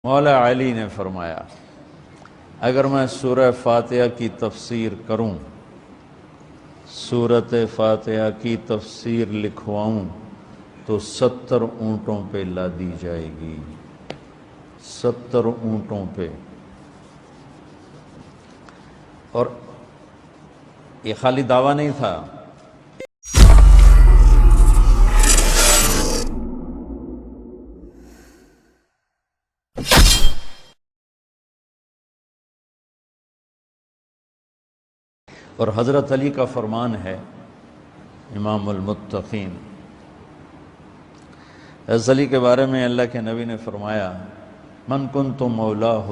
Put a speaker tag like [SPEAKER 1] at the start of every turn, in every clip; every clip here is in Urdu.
[SPEAKER 1] مولا علی نے فرمایا اگر میں سورہ فاتحہ کی تفسیر کروں، سورۃ فاتحہ کی تفسیر لکھواؤں تو 70 اونٹوں پہ لادی جائے گی، 70 اونٹوں پہ۔ اور یہ خالی دعویٰ نہیں تھا، اور حضرت علی کا فرمان ہے، امام المتقین، حضرت علی کے بارے میں اللہ کے نبی نے فرمایا من کنت مولاہ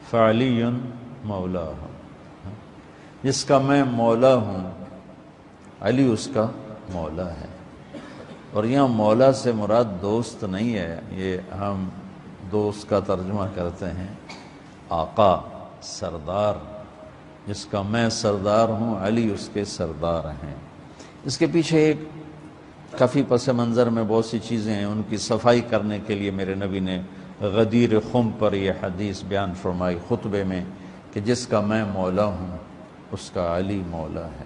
[SPEAKER 1] فعلی مولاہ، جس کا میں مولا ہوں علی اس کا مولا ہے۔ اور یہاں مولا سے مراد دوست نہیں ہے، یہ ہم دوست کا ترجمہ کرتے ہیں آقا، سردار، جس کا میں سردار ہوں علی اس کے سردار ہیں۔ اس کے پیچھے ایک کافی پس منظر میں بہت سی چیزیں ہیں، ان کی صفائی کرنے کے لیے میرے نبی نے غدیر خم پر یہ حدیث بیان فرمائی خطبے میں کہ جس کا میں مولا ہوں اس کا علی مولا ہے۔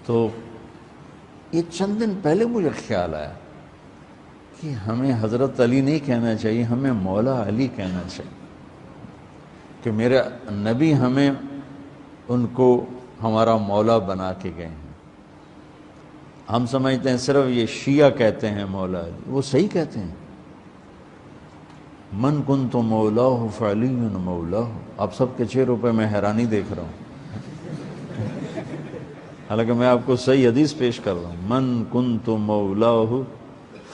[SPEAKER 1] تو یہ چند دن پہلے مجھے خیال آیا کہ ہمیں حضرت علی نہیں کہنا چاہیے، ہمیں مولا علی کہنا چاہیے، کہ میرے نبی ہمیں ان کو ہمارا مولا بنا کے گئے ہیں۔ ہم سمجھتے ہیں صرف یہ شیعہ کہتے ہیں مولا علی، وہ صحیح کہتے ہیں، من کنت مولاہ فعلی مولاہ۔ آپ سب کے چہروں پہ میں حیرانی دیکھ رہا ہوں، حالانکہ میں آپ کو صحیح حدیث پیش کر رہا ہوں، من کنت مولاہ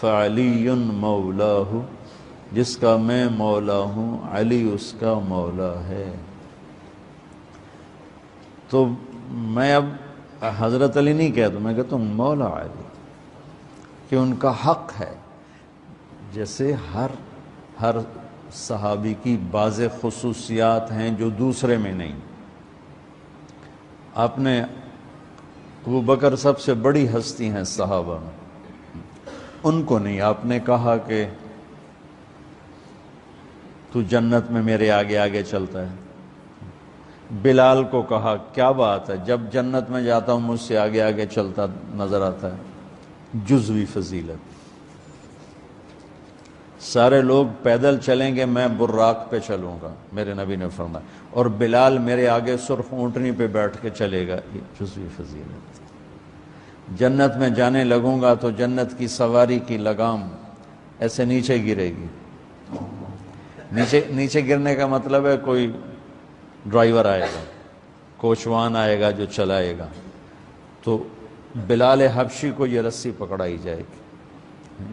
[SPEAKER 1] فعلی مولاہ، جس کا میں مولا ہوں علی اس کا مولا ہے۔ تو میں اب حضرت علی نہیں کہتا، میں کہتا ہوں مولا علی، کہ ان کا حق ہے۔ جیسے ہر صحابی کی بعض خصوصیات ہیں جو دوسرے میں نہیں۔ آپ نے ابو بکر سب سے بڑی ہستی ہیں صحابہ میں، ان کو نہیں، آپ نے کہا کہ تو جنت میں میرے آگے آگے چلتا ہے۔ بلال کو کہا کیا بات ہے، جب جنت میں جاتا ہوں مجھ سے آگے آگے چلتا نظر آتا ہے۔ جزوی فضیلت، سارے لوگ پیدل چلیں گے، میں براق پہ چلوں گا، میرے نبی نے فرمایا، اور بلال میرے آگے سرخ اونٹنی پہ بیٹھ کے چلے گا، یہ جزوی فضیلت۔ جنت میں جانے لگوں گا تو جنت کی سواری کی لگام ایسے نیچے گرے گی۔ نیچے گرنے کا مطلب ہے کوئی ڈرائیور آئے گا، کوچوان آئے گا جو چلائے گا، تو بلال حبشی کو یہ رسی پکڑائی جائے گی۔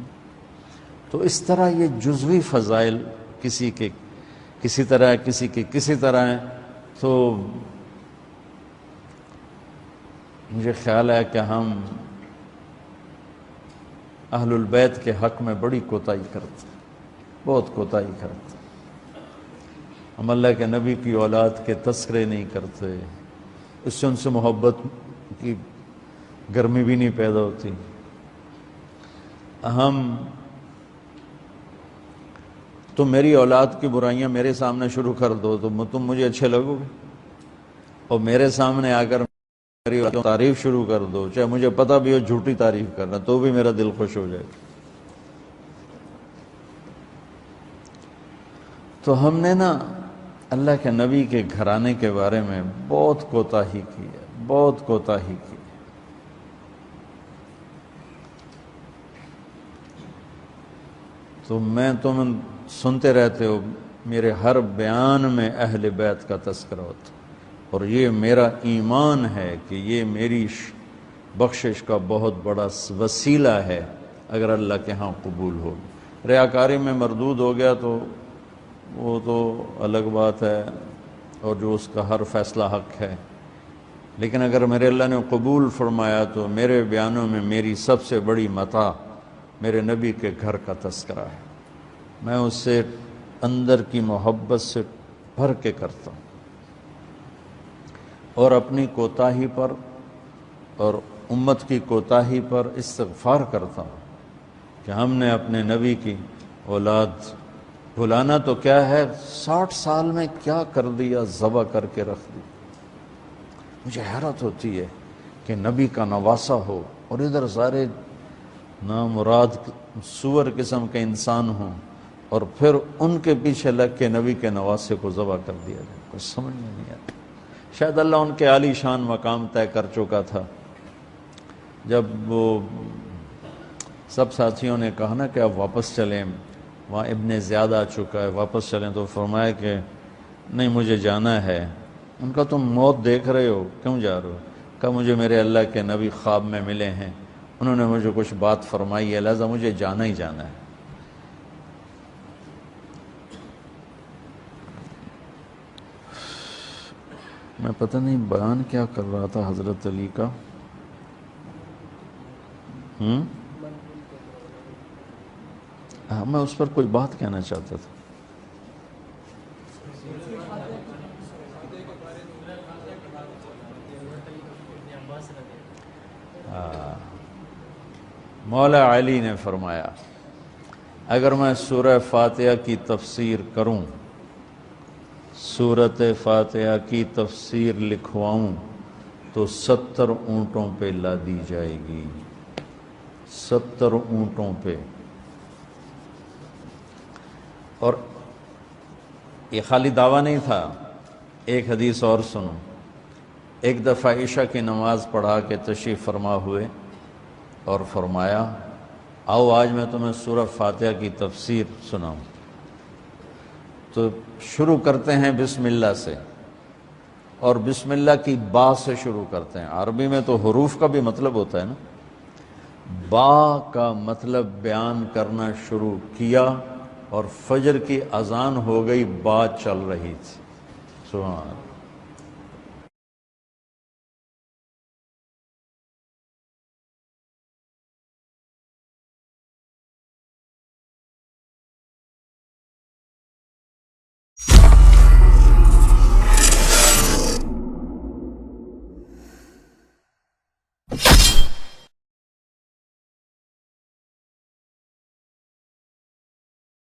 [SPEAKER 1] تو اس طرح یہ جزوی فضائل کسی کے کسی طرح، کسی کے کسی طرح ہیں۔ تو مجھے خیال ہے کہ ہم اہل البیت کے حق میں بڑی کوتاہی کرتے ہیں، بہت کوتاہی کرتے ہیں۔ ہم اللہ کے نبی کی اولاد کے تذکرے نہیں کرتے، اس سے ان سے محبت کی گرمی بھی نہیں پیدا ہوتی۔ تم میری اولاد کی برائیاں میرے سامنے شروع کر دو تو تم مجھے اچھے لگو گے، اور میرے سامنے آ کر میری تعریف شروع کر دو، چاہے مجھے پتہ بھی ہو جھوٹی تعریف کرنا، تو بھی میرا دل خوش ہو جائے گا۔ تو ہم نے نا اللہ کے نبی کے گھرانے کے بارے میں بہت کوتاہی کی ہے، بہت کوتاہی کی ہے۔ تو تم سنتے رہتے ہو، میرے ہر بیان میں اہل بیت کا تذکرہ ہوتا، اور یہ میرا ایمان ہے کہ یہ میری بخشش کا بہت بڑا وسیلہ ہے اگر اللہ کے ہاں قبول ہو۔ ریاکاری میں مردود ہو گیا تو وہ تو الگ بات ہے، اور جو اس کا ہر فیصلہ حق ہے، لیکن اگر میرے اللہ نے قبول فرمایا تو میرے بیانوں میں میری سب سے بڑی متاع میرے نبی کے گھر کا تذکرہ ہے۔ میں اس سے اندر کی محبت سے بھر کے کرتا ہوں، اور اپنی کوتاہی پر اور امت کی کوتاہی پر استغفار کرتا ہوں کہ ہم نے اپنے نبی کی اولاد بھلانا تو کیا ہے، 60 سال میں کیا کر دیا، ذبح کر کے رکھ دی۔ مجھے حیرت ہوتی ہے کہ نبی کا نواسا ہو اور ادھر سارے نامراد سور قسم کے انسان ہوں اور پھر ان کے پیچھے لگ کے نبی کے نواسے کو ذبح کر دیا جائے، کچھ سمجھ میں نہیں آتا۔ شاید اللہ ان کے عالی شان مقام طے کر چکا تھا۔ جب وہ سب ساتھیوں نے کہا نا کہ اب واپس چلیں، وہاں ابن زیاد آ چکا ہے، واپس چلیں، تو فرمایا کہ نہیں مجھے جانا ہے۔ ان کا تم موت دیکھ رہے ہو، کیوں جا رہے ہو؟ کہا مجھے میرے اللہ کے نبی خواب میں ملے ہیں، انہوں نے مجھے کچھ بات فرمائی ہے، لہذا مجھے جانا ہی جانا ہے۔ میں پتہ نہیں بیان کیا کر رہا تھا حضرت علی کا، میں اس پر کوئی بات کہنا چاہتا تھا۔ مولا علی نے فرمایا اگر میں سورہ فاتحہ کی تفسیر کروں، سورۃ فاتحہ کی تفسیر لکھواؤں تو 70 اونٹوں پہ لادی جائے گی، 70 اونٹوں پہ۔ اور یہ خالی دعویٰ نہیں تھا، ایک حدیث اور سنو۔ ایک دفعہ عشاء کی نماز پڑھا کے تشریف فرما ہوئے اور فرمایا آؤ آج میں تمہیں سورہ فاتحہ کی تفسیر سناؤں۔ تو شروع کرتے ہیں بسم اللہ سے، اور بسم اللہ کی با سے شروع کرتے ہیں۔ عربی میں تو حروف کا بھی مطلب ہوتا ہے نا، با کا مطلب بیان کرنا شروع کیا اور فجر کی اذان ہو گئی، با چل رہی تھی۔ سبحان اللہ۔